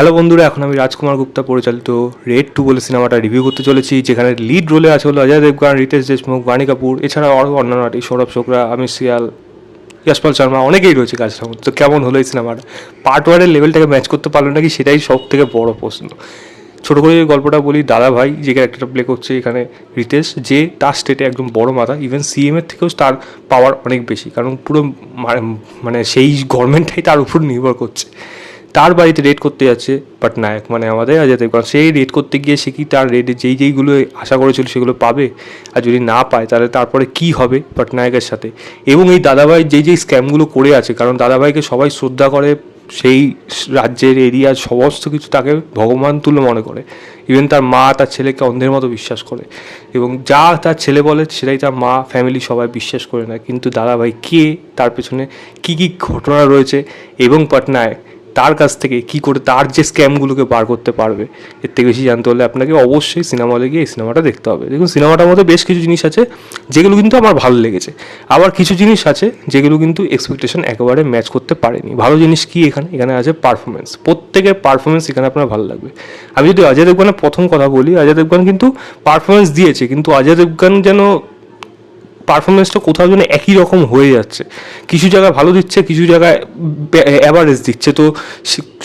Hello বন্ধুরা, এখন আমি রাজকুমার গুপ্তা পরিচালিত রেড 2 বলে সিনেমাটা রিভিউ করতে চলেছি, যেখানে লিড রোলে আছে হলো অজয় দেবগন, রিতেশ দেশমুখ, বাণী কাপুর, এছাড়াও আরও অন্যান্য আর্টিস্ট সৌরভ চোপড়া, আমির সিয়াল, যশপাল শর্মা, অনেকেই রয়েছে কাজটার মধ্যে। তো কেমন হলো এই সিনেমাটা? পার্ট ওয়ানের লেভেলটাকে ম্যাচ করতে পারলো নাকি, সেটাই সব থেকে বড় প্রশ্ন। ছোটো করে গল্পটা বলি, দাদা ভাই যে ক্যারেক্টারটা প্লে করছে এখানে রিতেশ, যে তার স্টেটে একদম বড় মাথা, ইভেন সিএমের থেকেও তার পাওয়ার অনেক বেশি, কারণ পুরো মানে সেই গভর্নমেন্টটাই তার উপর নির্ভর করছে। তার বাড়িতে রেড করতে যাচ্ছে বাট নায়ক মানে আমাদের অজয় দেবগন, সেই রেড করতে গিয়ে সে কি তার রেডে যেইগুলো আশা করেছিল সেগুলো পাবে, আর যদি না পায় তাহলে তারপরে কি হবে বাট নায়কের সাথে। এবং এই দাদাভাই যেই স্ক্যামগুলো করে আছে, কারণ দাদাভাইকে সবাই শ্রদ্ধা করে, সেই রাজ্যের এরিয়ার সমস্ত কিছু তাকে ভগবান তুলে মনে করে। ইভেন তার মা তার ছেলেকে অন্ধের মতো বিশ্বাস করে, এবং যা তার ছেলে বলে সেটাই তার মা ফ্যামিলি সবাই বিশ্বাস করে না। কিন্তু দাদাভাই কে, তার পেছনে কী কী ঘটনা রয়েছে, এবং পটনায়ক তার কাছ থেকে কী করে তার যে স্ক্যামগুলোকে বার করতে পারবে, এর থেকে বেশি জানতে হলে আপনাকে অবশ্যই সিনেমা হলে গিয়ে এই সিনেমাটা দেখতে হবে। দেখুন, সিনেমাটার মধ্যে বেশ কিছু জিনিস আছে যেগুলো কিন্তু আমার ভালো লেগেছে, আবার কিছু জিনিস আছে যেগুলো কিন্তু এক্সপেকটেশন একেবারে ম্যাচ করতে পারেনি। ভালো জিনিস কি, এখানে আছে পারফরমেন্স। প্রত্যেকের পারফরমেন্স এখানে আপনার ভালো লাগবে। আমি যদি অজয় দেবগনের প্রথম কথা বলি, অজয় দেবগন কিন্তু পারফরমেন্স দিয়েছে, কিন্তু অজয় দেবগন যেন পারফরমেন্সটা কোথাও যেন একই রকম হয়ে যাচ্ছে। কিছু জায়গায় ভালো দিচ্ছে, কিছু জায়গায় অ্যাভারেজ দিচ্ছে। তো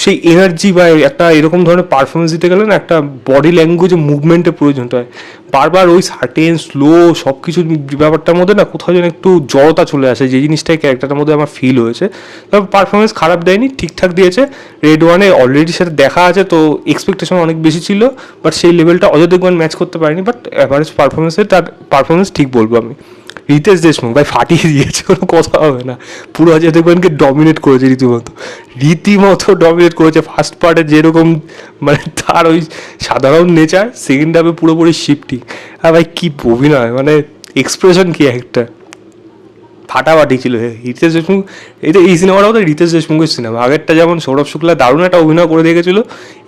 সেই এনার্জি বা একটা এরকম ধরনের পারফরমেন্স দিতে গেলে না, একটা বডি ল্যাঙ্গুয়েজে মুভমেন্টের প্রয়োজনটা হয়। বারবার ওই সার্টেন স্লো সব কিছু ব্যাপারটার মধ্যে না কোথাও যেন একটু জড়তা চলে আসে, যে জিনিসটাই ক্যারেক্টারটার মধ্যে আমার ফিল হয়েছে। তবে পারফরমেন্স খারাপ দেয়নি, ঠিকঠাক দিয়েছে। রেড ওয়ানে অলরেডি সেটা দেখা আছে, তো এক্সপেকটেশন অনেক বেশি ছিল, বাট সেই লেভেলটা অজয় দেবগন ম্যাচ করতে পারেনি। বাট অ্যাভারেজ পারফরমেন্সে তার পারফরমেন্স ঠিক বলবো আমি। রিতেশ দেশমুখ ভাই ফাটিয়ে দিয়েছে, কোনো কথা হবে না। পুরো অজয় দেবগনকে ডমিনেট করেছে রীতিমতো ডমিনেট করেছে। ফার্স্ট পার্টে যেরকম মানে তার ওই সাধারণ নেচার, সেকেন্ড হাফে পুরোপুরি শিফটিং। আর ভাই কী অভিনয়, মানে এক্সপ্রেশন কি একটা ফাটাফাটি ছিল রিতেশ দেশমুখ। এই সিনেমাটা বোধহয় রিতেশ দেশমুখের সিনেমা। আগেরটা যেমন সৌরভ শুক্লা দারুণ একটা অভিনয় করে দেখেছিল,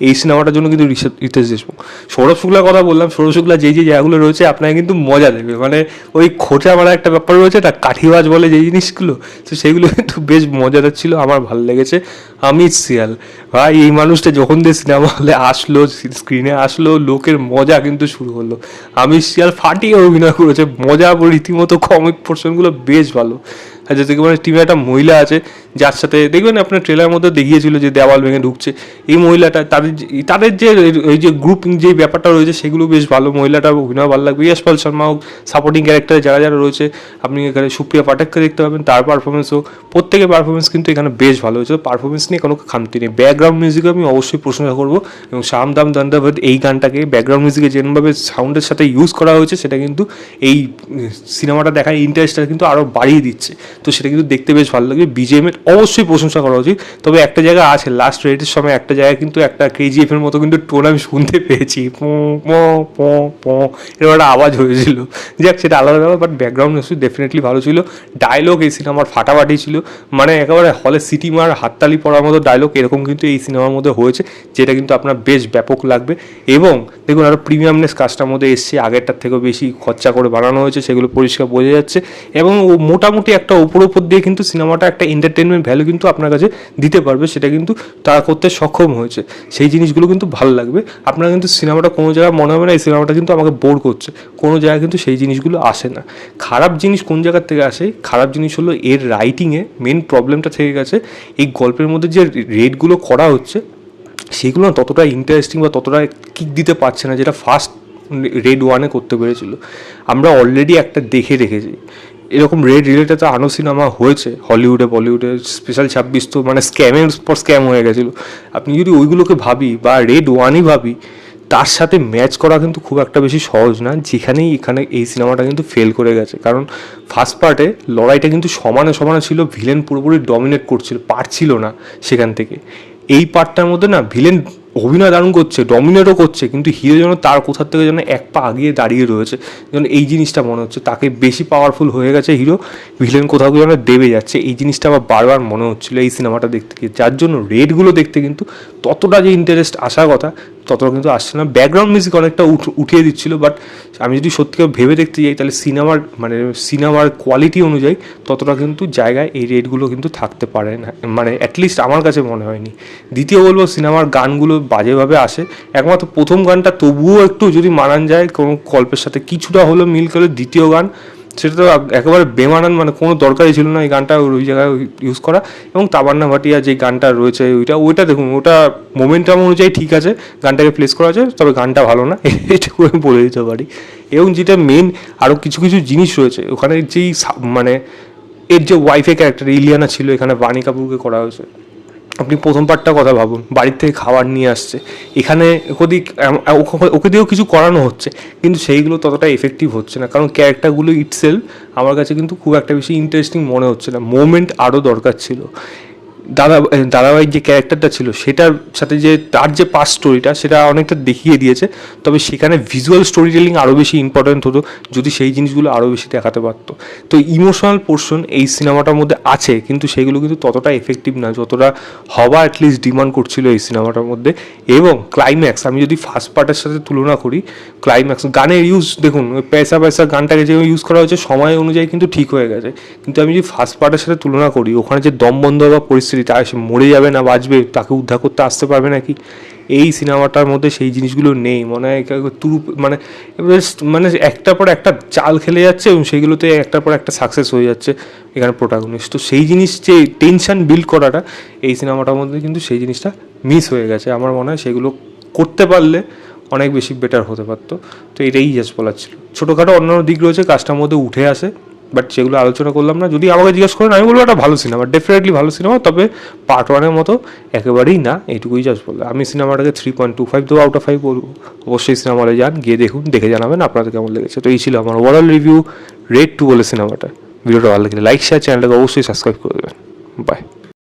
এই সিনেমাটার জন্য কিন্তু রিতেশ দেশমুখ। সৌরভ শুক্লার কথা বললাম, সৌরভ শুক্লা যে জায়গাগুলো রয়েছে আপনাকে কিন্তু মজা দেবে। মানে ওই খোঁচা মারা একটা ব্যাপার রয়েছে না, কাঠিবাজ বলে যে জিনিসগুলো, তো সেগুলো কিন্তু বেশ মজাদার ছিল, আমার ভালো লেগেছে। আমির সিয়াল ভাই, এই মানুষটা যখন দিয়ে সিনেমা হলে আসলো, স্ক্রিনে আসলো, লোকের মজা কিন্তু শুরু হলো। আমির সিয়াল ফাটিয়ে অভিনয় করেছে, মজা রীতিমতো। কমিক পোর্শনগুলো বেশ ভালো। আর যে দেখবেন টিমে একটা মহিলা আছে, যার সাথে দেখবেন আপনার ট্রেলার মধ্যে দেখিয়েছিল যে দেওয়াল ভেঙে ঢুকছে, এই মহিলাটা তাদের যে এই যে গ্রুপ যে ব্যাপারটা রয়েছে সেগুলো বেশ ভালো। মহিলাটার অভিনয় ভালো লাগবে। যশপাল শর্মা হোক, সাপোর্টিং ক্যারেক্টারে যারা যারা রয়েছে, আপনি এখানে সুপ্রিয়া পাঠককে দেখতে পাবেন, তার পারফরমেন্স হোক, প্রত্যেকের পারফরমেন্স কিন্তু এখানে বেশ ভালো হয়েছে। পারফরমেন্স নিয়ে কোনো খামতি নেই। ব্যাকগ্রাউন্ড মিউজিকও আমি অবশ্যই প্রশংসা করবো, এবং শাম দাম দণ্ডাভেদ এই গানটাকে ব্যাকগ্রাউন্ড মিউজিকে যেভাবে সাউন্ডের সাথে ইউজ করা হয়েছে, সেটা কিন্তু এই সিনেমাটা দেখার ইন্টারেস্টটা কিন্তু আরও বাড়িয়ে দিচ্ছে। তো সেটা কিন্তু দেখতে বেশ ভালো লাগে। বিজিএমের অবশ্যই প্রশংসা করা উচিত। তবে একটা জায়গা আছে, লাস্ট রেডের সময় একটা জায়গায় কিন্তু একটা কেজিএফ এর মতো কিন্তু টোন আমি শুনতে পেয়েছি, এরকম একটা আওয়াজ হয়েছিল। যাক, সেটা আলাদা ব্যাপার, বাট ব্যাকগ্রাউন্ড মিউজিক ডেফিনেটলি ভালো ছিল। ডায়লগ এই সিনেমার ফাটাফাটি ছিল, মানে একেবারে হলে সিটি মার হাততালি পড়ার মতো ডায়লগ এরকম কিন্তু এই সিনেমার মধ্যে হয়েছে, যেটা কিন্তু আপনার বেশ ব্যাপক লাগবে। এবং দেখুন, আরও প্রিমিয়ামনেস কাজটার মধ্যে এসছে, আগেরটার থেকেও বেশি খরচা করে বানানো হয়েছে, সেগুলো পরিষ্কার বোঝা যাচ্ছে। এবং মোটামুটি একটা উপর দিয়ে কিন্তু সিনেমাটা একটা এন্টারটেনমেন্ট ভ্যালু কিন্তু আপনার কাছে দিতে পারবে, সেটা কিন্তু তারা করতে সক্ষম হয়েছে। সেই জিনিসগুলো কিন্তু ভালো লাগবে আপনারা। কিন্তু সিনেমাটা কোনো জায়গায় মনে হবে না এই সিনেমাটা কিন্তু আমাকে বোর করছে, কোনো জায়গায় কিন্তু সেই জিনিসগুলো আসে না। খারাপ জিনিস কোন জায়গার থেকে আসে? খারাপ জিনিস হলো এর রাইটিংয়ে মেন প্রবলেমটা থেকে গেছে। এই গল্পের মধ্যে যে রেডগুলো করা হচ্ছে, সেগুলো না ততটা ইন্টারেস্টিং বা ততটা কিক দিতে পারছে না, যেটা ফার্স্ট রেড ওয়ানে করতে পেরেছিল। আমরা অলরেডি একটা দেখে রেখেছি এরকম রেড রিলেটেড আনো সিনেমা হয়েছে হলিউডে, বলিউডে। স্পেশাল 26 তো মানে স্ক্যামের পর স্ক্যাম হয়ে গেছিলো। আপনি যদি ওইগুলোকে ভাবি বা রেড ওয়ানই ভাবি, তার সাথে ম্যাচ করা কিন্তু খুব একটা বেশি সহজ না, যেখানেই এখানে এই সিনেমাটা কিন্তু ফেল করে গেছে। কারণ ফার্স্ট পার্টে লড়াইটা কিন্তু সমানে সমানে ছিল, ভিলেন পুরোপুরি ডমিনেট করছিল, পারছিল না সেখান থেকে। এই পার্টটার মধ্যে না ভিলেন অভিনয় দারুণ করছে, ডমিনেটও করছে, কিন্তু হিরো যেন তার কোথার থেকে যেন এক পা আগিয়ে দাঁড়িয়ে রয়েছে, যেন এই জিনিসটা মনে হচ্ছে তাকে বেশি পাওয়ারফুল হয়ে গেছে হিরো, ভিলেন কোথাও যেন দেবে যাচ্ছে। এই জিনিসটা আবার বারবার মনে হচ্ছিলো এই সিনেমাটা দেখতে গিয়ে, যার জন্য রেডগুলো দেখতে কিন্তু ততটা যে ইন্টারেস্ট আসার কথা ততটা কিন্তু আসছে না। ব্যাকগ্রাউন্ড মিউজিক অনেকটা উঠিয়ে দিচ্ছিলো, বাট আমি যদি সত্যিকার ভেবে দেখতে যাই তাহলে সিনেমার কোয়ালিটি অনুযায়ী ততটা কিন্তু জায়গায় এই রেটগুলো কিন্তু থাকতে পারে না, মানে অ্যাটলিস্ট আমার কাছে মনে হয়নি। দ্বিতীয় বলবো, সিনেমার গানগুলো বাজেভাবে আসে। একমাত্র প্রথম গানটা তবুও একটু যদি মানান যায়, কোনো গল্পের সাথে কিছুটা হলেও মিল করে, দ্বিতীয় গান সেটা তো একেবারে বেমানান, মানে কোনো দরকারই ছিল না এই গানটা ওই জায়গায় ইউজ করা। এবং তামান্না ভাটিয়া যে গানটা রয়েছে ওইটা দেখুন, ওটা মোমেন্টাম অনুযায়ী ঠিক আছে, গানটাকে প্লেস করা আছে, তবে গানটা ভালো না, এটুকু আমি বলে দিতে পারি। এবং যেটা মেন আরও কিছু কিছু জিনিস রয়েছে ওখানে, যেই মানে এর যে ওয়াইফের ক্যারেক্টার ইলিয়ানা ছিল, এখানে বাণী কাপুরকে করা হয়েছে। আপনি প্রথম পার্টটা কথা ভাবুন, বাড়ির থেকে খাবার নিয়ে আসছে, এখানে ওকে দিয়েও কিছু করানো হচ্ছে, কিন্তু সেইগুলো ততটা এফেক্টিভ হচ্ছে না, কারণ ক্যারেক্টারগুলো ইটসেলফ আমার কাছে কিন্তু খুব একটা বেশি ইন্টারেস্টিং মনে হচ্ছে না। মোমেন্ট আরও দরকার ছিল। দাদাভাইয়ের যে ক্যারেক্টারটা ছিল সেটার সাথে যে তার যে পাস্ট স্টোরিটা সেটা অনেকটা দেখিয়ে দিয়েছে, তবে সেখানে ভিজুয়াল স্টোরি টেলিং আরও বেশি ইম্পর্ট্যান্ট হতো যদি সেই জিনিসগুলো আরও বেশি দেখাতে পারতো। তো ইমোশনাল পোর্শন এই সিনেমাটার মধ্যে আছে, কিন্তু সেগুলো কিন্তু ততটা এফেক্টিভ না যতটা হওয়া অ্যাটলিস্ট ডিমান্ড করছিল এই সিনেমাটার মধ্যে। এবং ক্লাইম্যাক্স আমি যদি ফার্স্ট পার্টের সাথে তুলনা করি, ক্লাইম্যাক্স গানের ইউজ দেখুন, ওই পয়সা গানটাকে যে ইউজ করা হয়েছে সময় অনুযায়ী কিন্তু ঠিক হয়ে গেছে, কিন্তু আমি যদি ফার্স্ট পার্টের সাথে তুলনা করি, ওখানে যে দম বন্ধ হওয়া পরিস্থিতি, তার সে মরে যাবে না বাঁচবে, তাকে উদ্ধার করতে আসতে পারবে নাকি, এই সিনেমাটার মধ্যে সেই জিনিসগুলো নেই। মনে হয় মানে মানে একটার পর একটা চাল খেলে যাচ্ছে এবং সেইগুলোতে একটার পর একটা সাকসেস হয়ে যাচ্ছে এখানে প্রোটাগনিস্ট। তো সেই জিনিস যে টেনশন বিল্ড করাটা এই সিনেমাটার মধ্যে কিন্তু সেই জিনিসটা মিস হয়ে গেছে। আমার মনে হয় সেগুলো করতে পারলে অনেক বেশি বেটার হতে পারতো। তো এটাই জাস্ট বলার ছিল। ছোটোখাটো অন্যান্য দিক রয়েছে কাজটার মধ্যে উঠে আসে, বাট সেগুলো আলোচনা করলাম না। যদি আমাকে জিজ্ঞেস করেন আমি বলবো একটা ভালো সিনেমা, ডেফিনেটলি ভালো সিনেমা, তবে পার্ট ওয়ানের মতো একেবারেই না, এইটুকুই জাস্ট বলবো। আমি সিনেমাটাকে 3.25 দেবো আউট অফ 5 বলবো। অবশ্যই সিনেমা হলে যান, গিয়ে দেখুন, দেখে জানাবেন আপনাদের কেমন লেগেছে। তো এই ছিল আমার ওভারঅল রিভিউ রেড 2 বলে সিনেমাটা। ভিডিওটা ভালো লাগলে লাইক শেয়ার, চ্যানেলটাকে অবশ্যই সাবস্ক্রাইব করে দেবেন। বাই।